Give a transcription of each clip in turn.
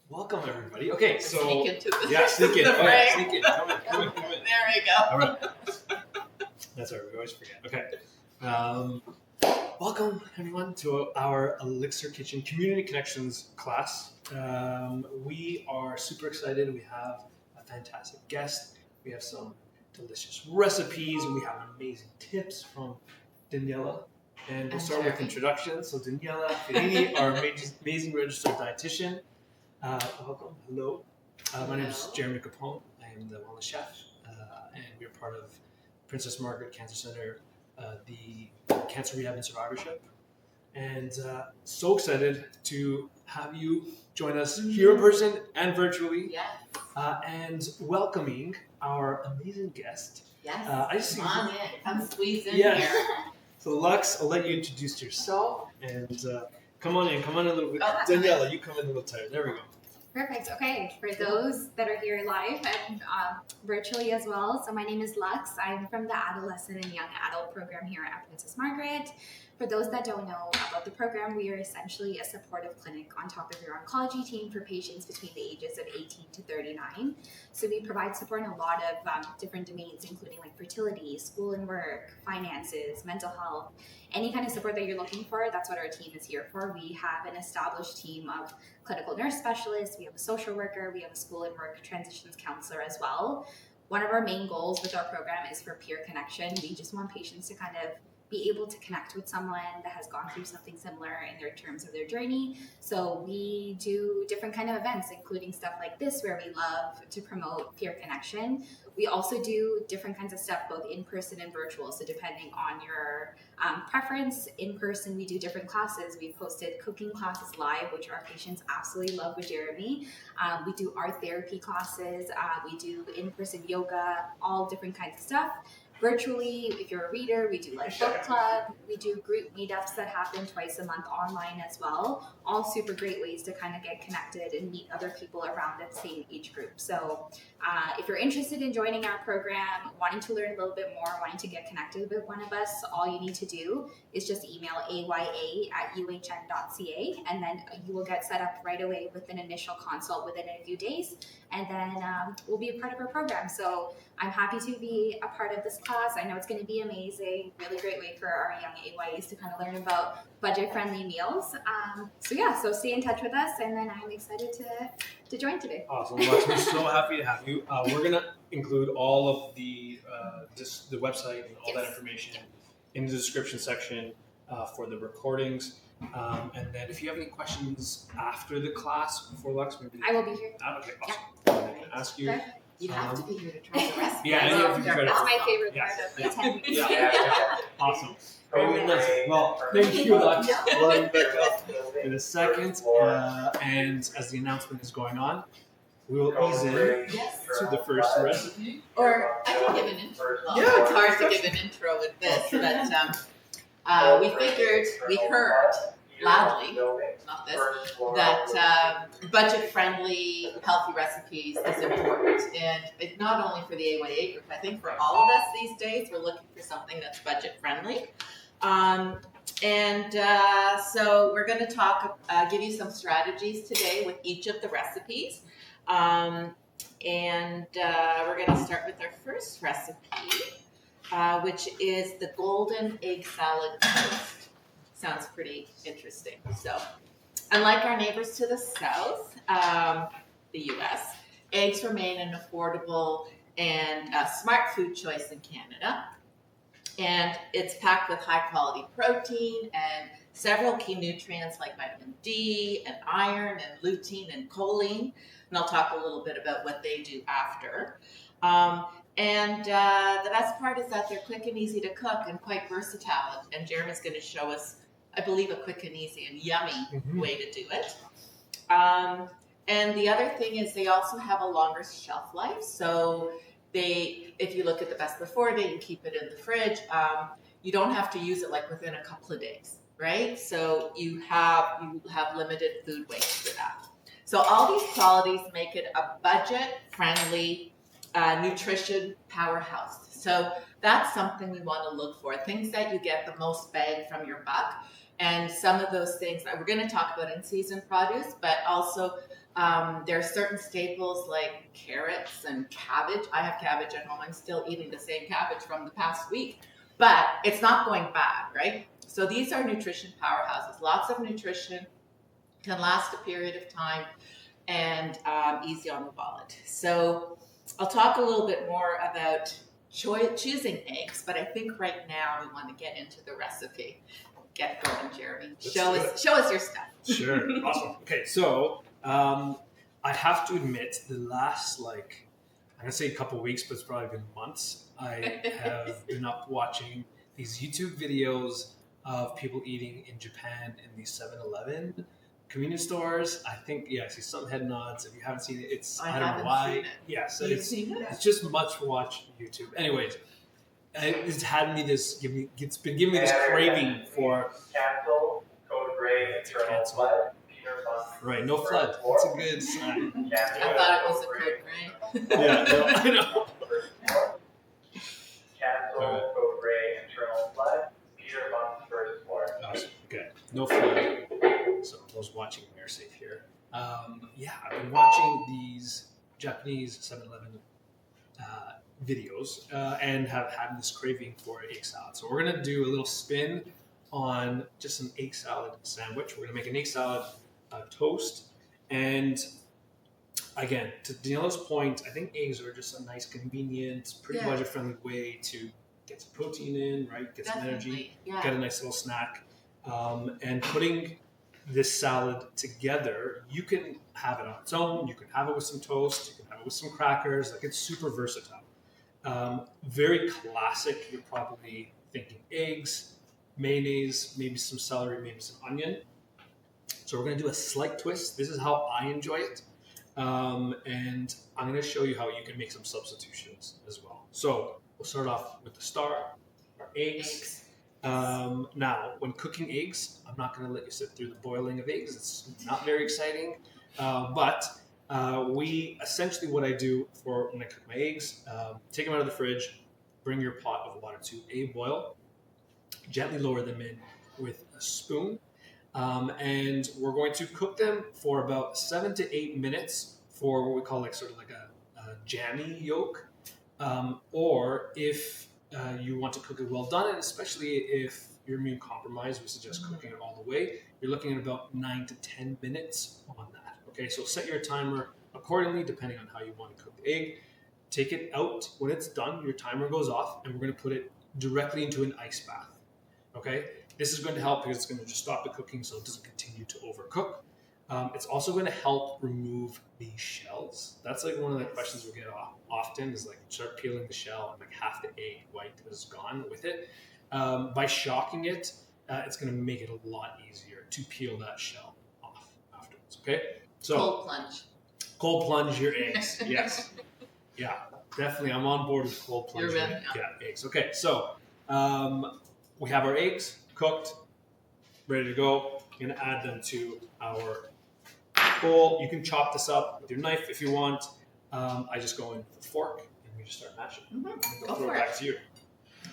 Welcome, everybody. Okay, so sneak into the, sneak in. the Oh, sneak in. Come in. There we go. All right. That's all right. We always forget. Okay. Welcome, everyone, to our Elixir Kitchen Community Connections class. We are super excited. We have a fantastic guest. We have some delicious recipes. We have amazing tips from Daniela. And we'll start with introductions. So Daniela Firini, our amazing registered dietitian. Welcome. Hello. My name is Jeremy Capone. I am the wellness chef, and we're part of Princess Margaret Cancer Centre, the Cancer Rehab and Survivorship. And so excited to have you join us here in person and virtually. Yes. And welcoming our amazing guest. Yes. Come on in. Come squeeze in here. So Lux, I'll let you introduce yourself and come on in a little bit. Daniela, you come in a little tighter. There we go. Perfect. Okay, for those that are here live and virtually as well, so my name is Lux. I'm from the Adolescent and Young Adult program here at Princess Margaret. For those that don't know about the program, we are essentially a supportive clinic on top of your oncology team for patients between the ages of 18 to 39. So we provide support in a lot of different domains, including like fertility, school and work, finances, mental health, any kind of support that you're looking for. That's what our team is here for. We have an established team of clinical nurse specialists, we have a social worker, we have a school and work transitions counselor as well. One of our main goals with our program is for peer connection. We just want patients to kind of be able to connect with someone that has gone through something similar in their terms of their journey. So we do different kind of events, including stuff like this, where we love to promote peer connection. We also do different kinds of stuff, both in person and virtual. So depending on your preference, in person, we do different classes. We've hosted cooking classes live, which our patients absolutely love with Jeremy. We do art therapy classes. We do in-person yoga, all different kinds of stuff. Virtually, if you're a reader, we do like book club, we do group meetups that happen twice a month online as well. All super great ways to kind of get connected and meet other people around that same age group. So if you're interested in joining our program, wanting to learn a little bit more, wanting to get connected with one of us, all you need to do is just email aya@uhn.ca, and then you will get set up right away with an initial consult within a few days, and then we'll be a part of our program. So I'm happy to be a part of this class. I know it's going to be amazing. Really great way for our young AYEs to kind of learn about budget-friendly meals. So stay in touch with us, and then I'm excited to join today. Awesome, Lux. We're so happy to have you. We're going to include all of the the website and all that information in the description section for the recordings. And then if you have any questions after the class before Lux, maybe I will be here. Okay, awesome. I'm going to ask you. Okay. You have to be here to try the recipe. That's my favorite part of the 10 weeks. Awesome. Well, thank you, Lux. We'll be back up in a second. And as the announcement is going on, we will ease in to the first recipe. Or I can give an intro. Well, it's hard to give an intro with this, but we heard loudly, not this, that budget-friendly, healthy recipes is important. And it's not only for the AYA group, I think for all of us these days, we're looking for something that's budget-friendly. So we're going to give you some strategies today with each of the recipes. We're going to start with our first recipe, which is the golden egg salad toast. Sounds pretty interesting. So, unlike our neighbors to the south, the U.S., eggs remain an affordable and smart food choice in Canada. And it's packed with high-quality protein and several key nutrients like vitamin D and iron and lutein and choline. And I'll talk a little bit about what they do after. The best part is that they're quick and easy to cook and quite versatile. And Jeremy's going to show us, I believe, a quick and easy and yummy way to do it. And the other thing is they also have a longer shelf life. So if you look at the best before date, you keep it in the fridge. You don't have to use it like within a couple of days, right? So you have limited food waste for that. So all these qualities make it a budget-friendly nutrition powerhouse. So that's something we want to look for. Things that you get the most bang from your buck. And some of those things that we're going to talk about in season produce, but also there are certain staples like carrots and cabbage. I have cabbage at home. I'm still eating the same cabbage from the past week, but it's not going bad, right? So these are nutrition powerhouses. Lots of nutrition, can last a period of time, and easy on the wallet. So I'll talk a little bit more about choosing eggs, but I think right now we want to get into the recipe. Get going, Jeremy. Show us your stuff. Sure. Awesome. Okay, so I have to admit, the last I'm gonna say a couple weeks, but it's probably been months. I have been up watching these YouTube videos of people eating in Japan in these 7-Eleven convenience stores. I think, I see some head nods. If you haven't seen it, I don't know why. Yes, it's just much watch YouTube. Anyways, it's had me it's been giving me this craving for cancel, code gray, internal flood, Peter Buck. Right, no flood. That's a good sign. I thought it was a code gray. Yeah, no, I know. Cancel, code gray, internal flood, Peter Buck first floor. Awesome. Okay, no flood. So those watching are safe here. I've been watching these Japanese 7-Eleven videos and have had this craving for egg salad. So we're gonna do a little spin on just an egg salad sandwich. We're gonna make an egg salad toast, and again, to Daniela's point, I think eggs are just a nice, convenient, pretty budget-friendly way to get some protein in, right? Get some energy, get a nice little snack, and putting this salad together, you can have it on its own. You can have it with some toast. You can have it with some crackers. It's super versatile. Very classic. You're probably thinking eggs, mayonnaise, maybe some celery, maybe some onion. So we're going to do a slight twist. This is how I enjoy it. And I'm going to show you how you can make some substitutions as well. So we'll start off with the star, our eggs. Now, when cooking eggs, I'm not going to let you sit through the boiling of eggs. It's not very exciting. But essentially what I do for when I cook my eggs, take them out of the fridge, bring your pot of water to a boil, gently lower them in with a spoon, and we're going to cook them for about 7 to 8 minutes for what we call a jammy yolk, or if you want to cook it well done, and especially if you're immune compromised, we suggest cooking it all the way. You're looking at about 9 to 10 minutes on that. Okay, so set your timer accordingly depending on how you want to cook the egg. Take it out. When it's done, your timer goes off, and we're going to put it directly into an ice bath. Okay, this is going to help because it's going to just stop the cooking so it doesn't continue to overcook. It's also going to help remove the shells. That's one of the questions we get often is start peeling the shell and half the egg white is gone with it. By shocking it, it's going to make it a lot easier to peel that shell off afterwards. Okay, so cold plunge your eggs. Yes, yeah, definitely. I'm on board with cold plunge. Eggs. Okay, so we have our eggs cooked, ready to go. We're going to add them to our bowl. You can chop this up with your knife if you want. I just go in with a fork and we just start mashing. Go throw for it it. back to you.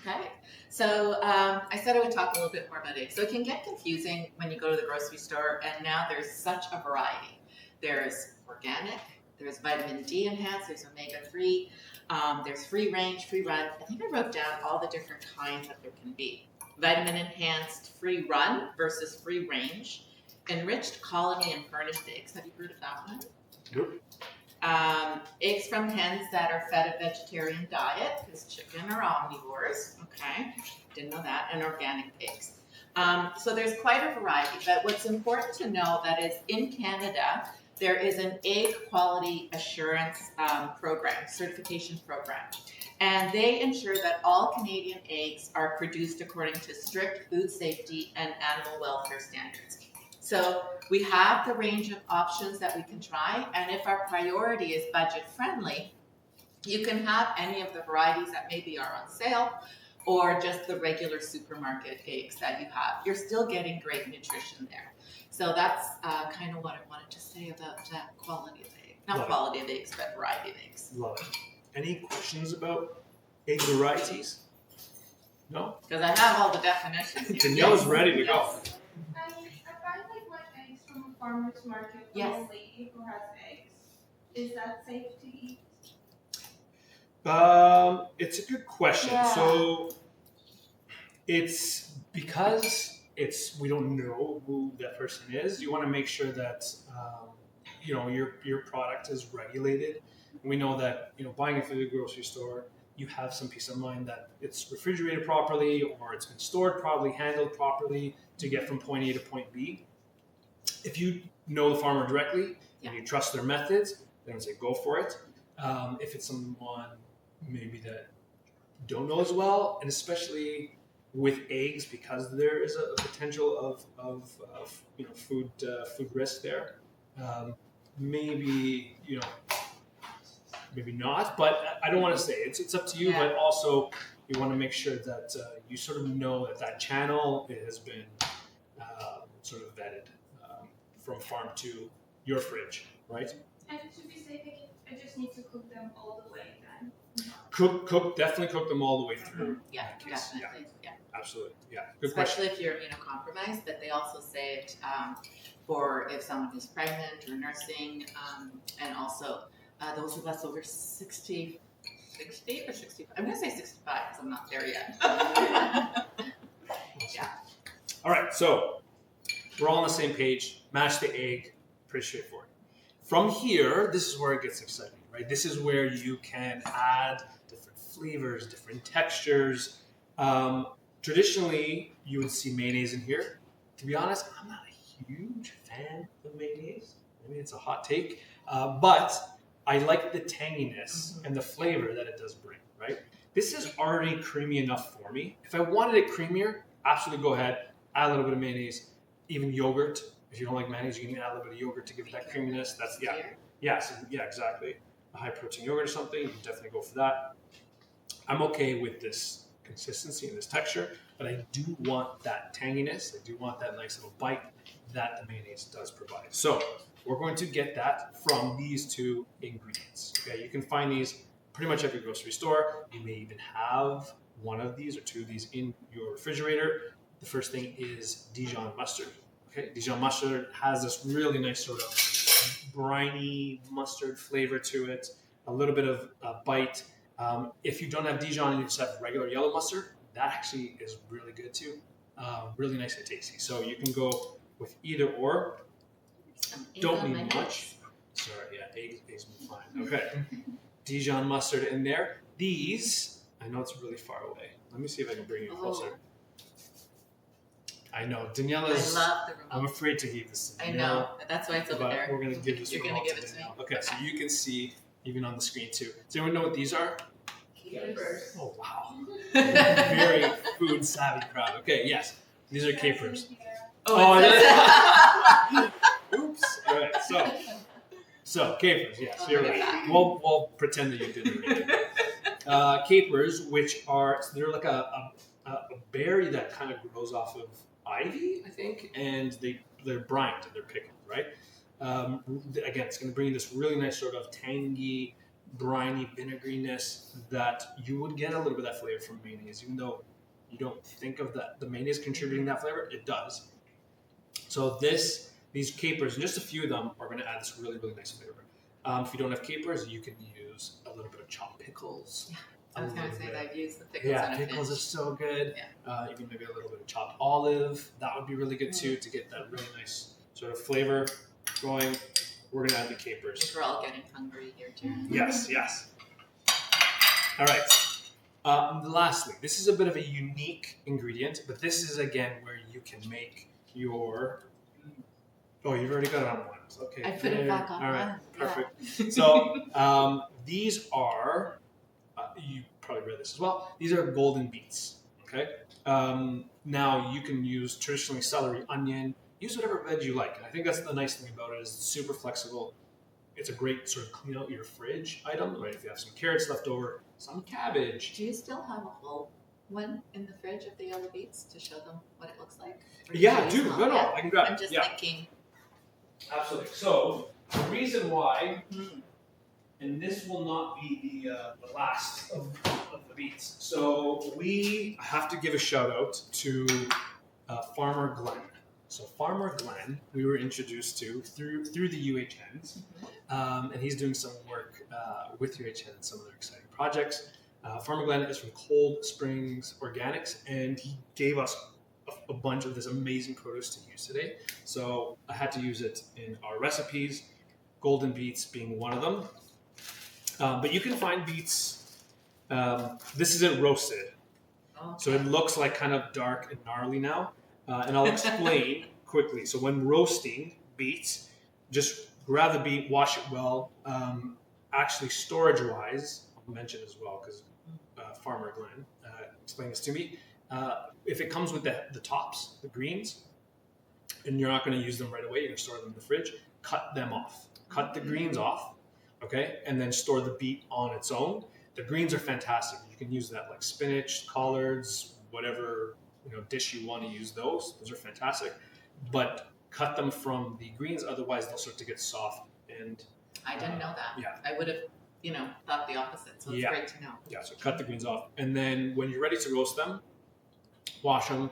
Okay, so I said I would talk a little bit more about eggs. So it can get confusing when you go to the grocery store, and now there's such a variety. There's organic, there's vitamin D enhanced, there's omega-3, there's free range, free run. I think I wrote down all the different kinds that there can be. Vitamin enhanced free run versus free range. Enriched colony and furnished eggs. Have you heard of that one? Nope. Eggs from hens that are fed a vegetarian diet, because chicken are omnivores. Okay, didn't know that. And organic eggs. So there's quite a variety, but what's important to know that is in Canada, there is an egg quality assurance program, certification program. And they ensure that all Canadian eggs are produced according to strict food safety and animal welfare standards. So we have the range of options that we can try, and if our priority is budget friendly, you can have any of the varieties that maybe are on sale, or just the regular supermarket eggs that you have. You're still getting great nutrition there. So that's kind of what I wanted to say about quality of eggs. Not quality of eggs, but variety of eggs. Love it. Any questions about egg varieties? No? Because I have all the definitions here. Danielle's ready to go. farmer's market from Yes. a lady who has eggs. Is that safe to eat? It's a good question. Yeah. So it's because we don't know who that person is. You want to make sure that your product is regulated. We know that buying it from the grocery store, you have some peace of mind that it's refrigerated properly or it's been stored properly, handled properly to get from point A to point B. If you know the farmer directly and you trust their methods, then I say go for it. If it's someone maybe that you don't know as well, and especially with eggs, because there is a potential of food risk there. Maybe not, but I don't want to say it's up to you. Yeah. But also you want to make sure that you sort of know that channel has been sort of vetted from farm to your fridge, right? And to be safe, I just need to cook them all the way then. Definitely cook them all the way through. Yeah, in that case. definitely. Yeah. Absolutely. Yeah. Good question. Especially if you're immunocompromised, but they also say it for if someone is pregnant or nursing, and also those of us over 60 or 65. I'm going to say 65 because I'm not there yet. Yeah. All right, so we're all on the same page. Mash the egg, pretty straightforward. From here, this is where it gets exciting, right? This is where you can add different flavors, different textures. Traditionally, you would see mayonnaise in here. To be honest, I'm not a huge fan of mayonnaise. Maybe it's a hot take, but I like the tanginess and the flavor that it does bring, right? This is already creamy enough for me. If I wanted it creamier, absolutely go ahead, add a little bit of mayonnaise, even yogurt. If you don't like mayonnaise, you can add a little bit of yogurt to give it that creaminess. That's, exactly. A high protein yogurt or something, you can definitely go for that. I'm okay with this consistency and this texture, but I do want that tanginess. I do want that nice little bite that the mayonnaise does provide. So we're going to get that from these two ingredients. Okay, you can find these pretty much every grocery store. You may even have one of these or two of these in your refrigerator. The first thing is Dijon mustard. Okay, Dijon mustard has this really nice sort of briny mustard flavor to it, a little bit of bite. If you don't have Dijon and you just have regular yellow mustard, that actually is really good too. Really nice and tasty. So you can go with either or. Don't need much. Sorry, yeah, eggs will be fine. Okay. Dijon mustard in there. These, I know it's really far away. Let me see if I can bring you closer. I know, Daniela's. I love the remote. I'm afraid to give this to Daniela. I know, that's why it's over but there. we're going to give this You're remote going to give it to me. Daniela. Okay, so you can see even on the screen too. Does anyone know what these are? Capers. Oh, wow. Very food savvy crowd. Okay, yes. These are capers. Oh, yeah. Oops. All right, so capers, yes, you're right. We'll pretend that you didn't read it. Capers, which are, they're like a berry that kind of grows off of ivy, I think, and they're brined and they're pickled, right? Again, it's going to bring you this really nice sort of tangy, briny vinegary-ness that you would get a little bit of that flavor from mayonnaise, even though you don't think of the mayonnaise contributing that flavor, it does. So these capers, and just a few of them, are going to add this really, really nice flavor. If you don't have capers, you can use a little bit of chopped pickles. Yeah, I was going to say that I've used the pickles. Yeah, pickles are so good. Yeah. Even maybe a little bit of chopped olive. That would be really good too, to get that really nice sort of flavor going. We're going to add the capers. We're all getting hungry here too. Yes. All right. Lastly, this is a bit of a unique ingredient, but this is, again, where you can make your... Oh, you've already got it on one. Okay. I put it back on. All right. One. Perfect. Yeah. So these are, you probably read this as well, these are golden beets. Okay. Now you can use traditionally celery, onion, use whatever veg you like. And I think that's the nice thing about it, is it's super flexible. It's a great sort of clean out your fridge item, right? If you have some carrots left over, some cabbage. Do you still have a whole one in the fridge of the yellow beets to show them what it looks like? Yeah, I do. No, I can grab it. I'm just yeah. thinking. Absolutely. So the reason why, and this will not be the last of the beets. So we have to give a shout out to Farmer Glenn. So Farmer Glenn, we were introduced to through the UHNs, and he's doing some work with UHN and some of their exciting projects. Farmer Glenn is from Cold Springs Organics, and he gave us a bunch of this amazing produce to use today. So I had to use it in our recipes, golden beets being one of them. But you can find beets, this isn't roasted. Okay. So it looks like kind of dark and gnarly now. And I'll explain quickly. So when roasting beets, just grab the beet, wash it well. Actually, storage-wise, I'll mention as well because Farmer Glenn explained this to me. If it comes with the tops, the greens, and you're not going to use them right away, you're going to store them in the fridge, cut them off. Cut the greens off, okay? And then store the beet on its own. The greens are fantastic. You can use that like spinach, collards, whatever dish you want to use those. Those are fantastic. But cut them from the greens, otherwise they'll start to get soft. And I didn't know that. Yeah. I would have, thought the opposite. So it's great to know. Yeah, so cut the greens off. And then when you're ready to roast them, wash them,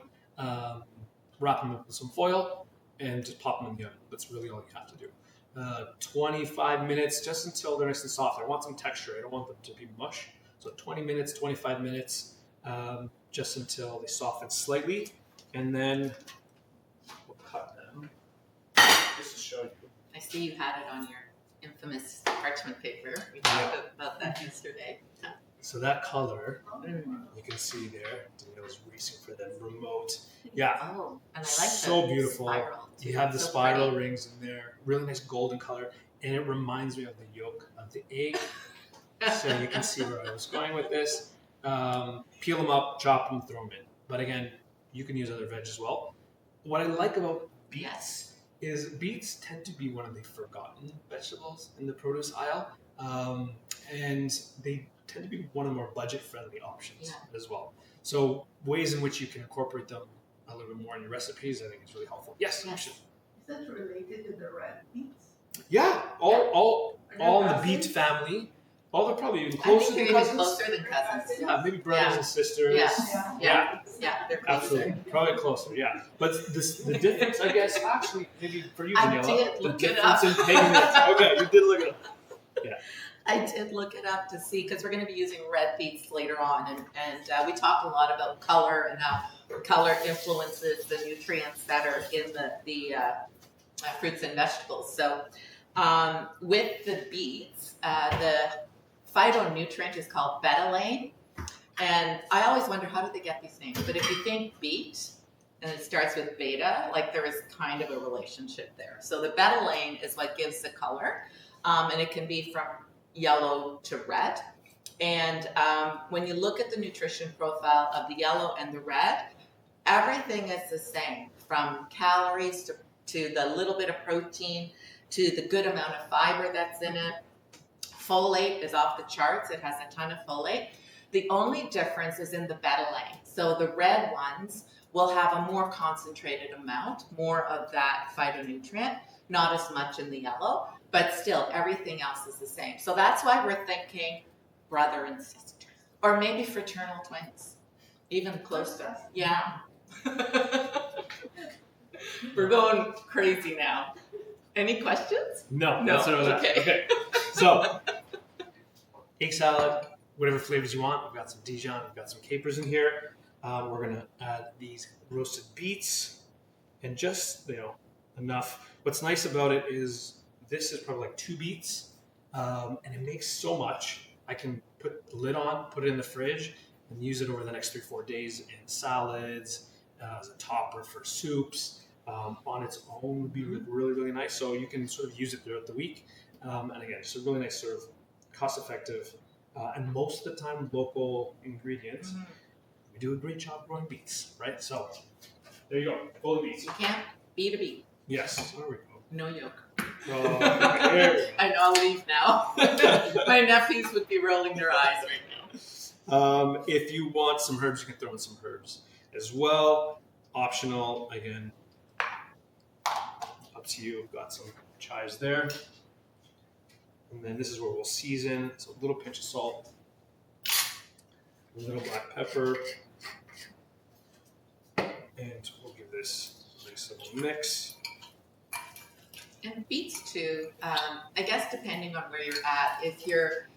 wrap them up with some foil, and just pop them in the oven. That's really all you have to do. 25 minutes, just until they're nice and soft. I want some texture. I don't want them to be mush. So 20 minutes, 25 minutes, just until they soften slightly. And then we'll cut them. Just to show you. I see you had it on your infamous parchment paper. We talked about that yesterday. So that color, you can see there, Danielle's racing for the remote. Yeah. Oh, and I like so the beautiful. spiral too. You have the So spiral pretty. rings in there, really nice golden color, and it reminds me of the yolk of the egg. So you can see where I was going with this. Peel them up, chop them, throw them in. But again, you can use other veg as well. What I like about beets is beets tend to be one of the forgotten vegetables in the produce aisle, and they tend to be one of the more budget-friendly options as well. So ways in which you can incorporate them a little bit more in your recipes, I think is really helpful. Yes. Yes. Is that related to the red beets? Yeah, all Are in they the beet cousins? family. Oh, they're probably even I closer think they're than even cousins. closer than cousins. Yeah, maybe brothers Yeah. and sisters. Yeah. They're closer. Absolutely, probably closer. Yeah, but the difference, I guess, actually, maybe for you, I Daniela, did the look it difference up. in pigments. Okay, you did look it up. I did look it up to see because we're going to be using red beets later on, and we talk a lot about color and how color influences the nutrients that are in the fruits and vegetables. So with the beets, the phytonutrient is called betalain, and I always wonder how do they get these names. But if you think beet and it starts with beta, like there is kind of a relationship there. So the betalain is what gives the color, and it can be from yellow to red. And when you look at the nutrition profile of the yellow and the red, everything is the same, from calories to the little bit of protein to the good amount of fiber that's in it. Folate is off the charts. It has a ton of folate. The only difference is in the betalain. So the red ones will have a more concentrated amount, more of that phytonutrient, not as much in the yellow, but still everything else is the same. So that's why we're thinking brother and sister, or maybe fraternal twins, even closer. Yeah. We're going crazy now. Any questions? No, No, that's what I was asking. okay. Okay, so egg salad, whatever flavors you want. We've got some Dijon, we've got some capers in here. We're gonna add these roasted beets, and just enough. What's nice about it is this is probably like 2 beets, and it makes so much. I can put the lid on, put it in the fridge, and use it over the next 3-4 days in salads, as a topper for soups. On its own would be really, really nice. So you can sort of use it throughout the week. And again, it's a really nice sort of cost-effective, and most of the time local ingredients. We do a great job growing beets, right? So there you go, golden beets. You can't beat a beet. Yes. There we go. No yolk. Oh, there we go. I know, I'll leave now. My nephews would be rolling their eyes right now. If you want some herbs, you can throw in some herbs as well. Optional, again, up to you. We've got some chives there. And then this is where we'll season. So a little pinch of salt, a little black pepper, and we'll give this a nice So we'll mix. And beets too, I guess depending on where you're at, if you're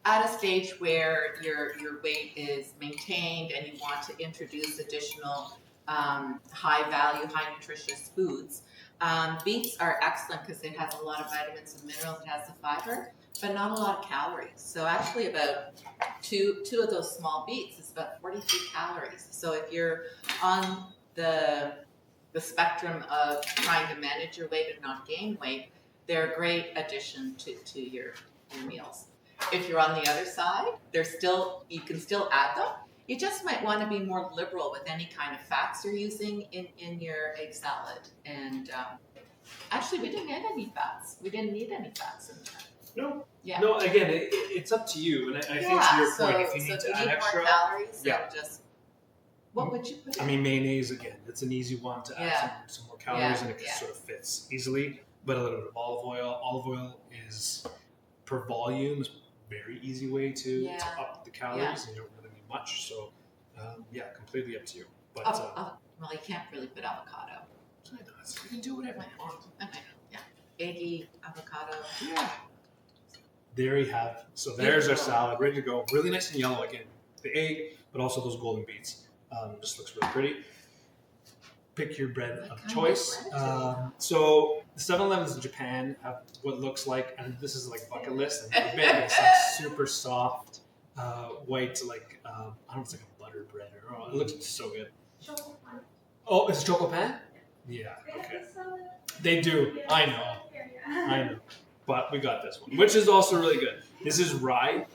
at a stage where your weight is maintained and you want to introduce additional high value, high nutritious foods, beets are excellent because it has a lot of vitamins and minerals, it has the fiber, but not a lot of calories. So actually about two of those small beets is about 43 calories. So if you're on the spectrum of trying to manage your weight and not gain weight, they're a great addition to your meals. If you're on the other side, you can still add them. You just might want to be more liberal with any kind of fats you're using in your egg salad. And actually, we didn't add any fats. We didn't need any fats in there. No. Yeah. No, again, it's up to you. And I think to your point, if you need to add extra. More calories, yeah. just what would you put in? I mean, mayonnaise, again, it's an easy one to add some more calories and it sort of fits easily. But a little bit of olive oil. Olive oil is, per volume, is a very easy way to up the calories, and you don't really need much. So, completely up to you. But well, you can't really put avocado. You can do whatever you want. Okay. Yeah. Eggy, avocado. Yeah. There you have it. So there's our salad, ready to go. Really nice and yellow again. The egg, but also those golden beets. Just looks really pretty. Pick your bread of choice. So the 7-Elevens in Japan have what looks like, and this is like bucket list, and the bread is like super soft, white, like I don't know, it's like a butter bread or it looks so good. Oh, it's a choco pan? Yeah. Okay. They do. I know. But we got this one, which is also really good. This is rye,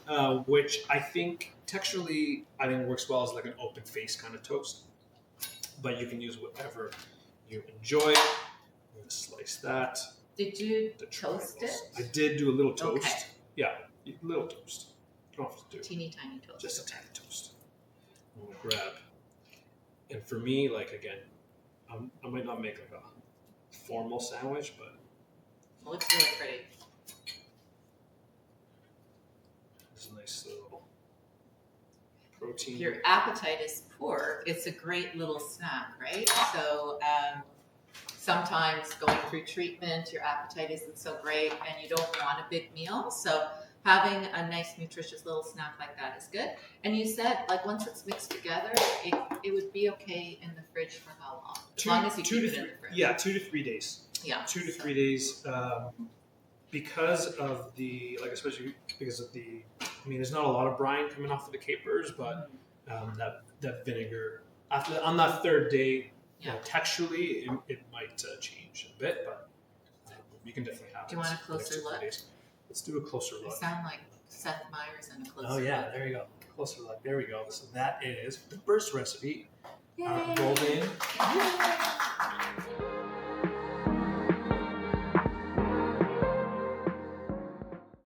which I think texturally works well as like an open face kind of toast. But you can use whatever you enjoy. I'm gonna slice that. Did you toast it? I did do a little toast. Okay. Yeah, a little toast. You don't have to do teeny tiny toast. Just a tiny toast. I'm gonna grab. And for me, like again, I might not make like a formal sandwich, but it looks really pretty. it's a nice little protein. If your appetite is poor, it's a great little snack, right? So sometimes going through treatment, your appetite isn't so great and you don't want a big meal. So having a nice, nutritious little snack like that is good. And you said, like, once it's mixed together, it would be okay in the fridge for how long? As long as you keep it in the fridge. Yeah, 2 to 3 days. Yeah. 2 to 3 days. Because of the, like, especially because of the, I mean, there's not a lot of brine coming off of the capers, but that vinegar, on that 3rd day, texturally, it might change a bit, but you can definitely have it. Do you want a closer look? Let's do a closer look. You sound like Seth Meyers in a closer look. Oh, yeah, there you go. Closer look. There we go. So that is the first recipe. Yay. Rolled in.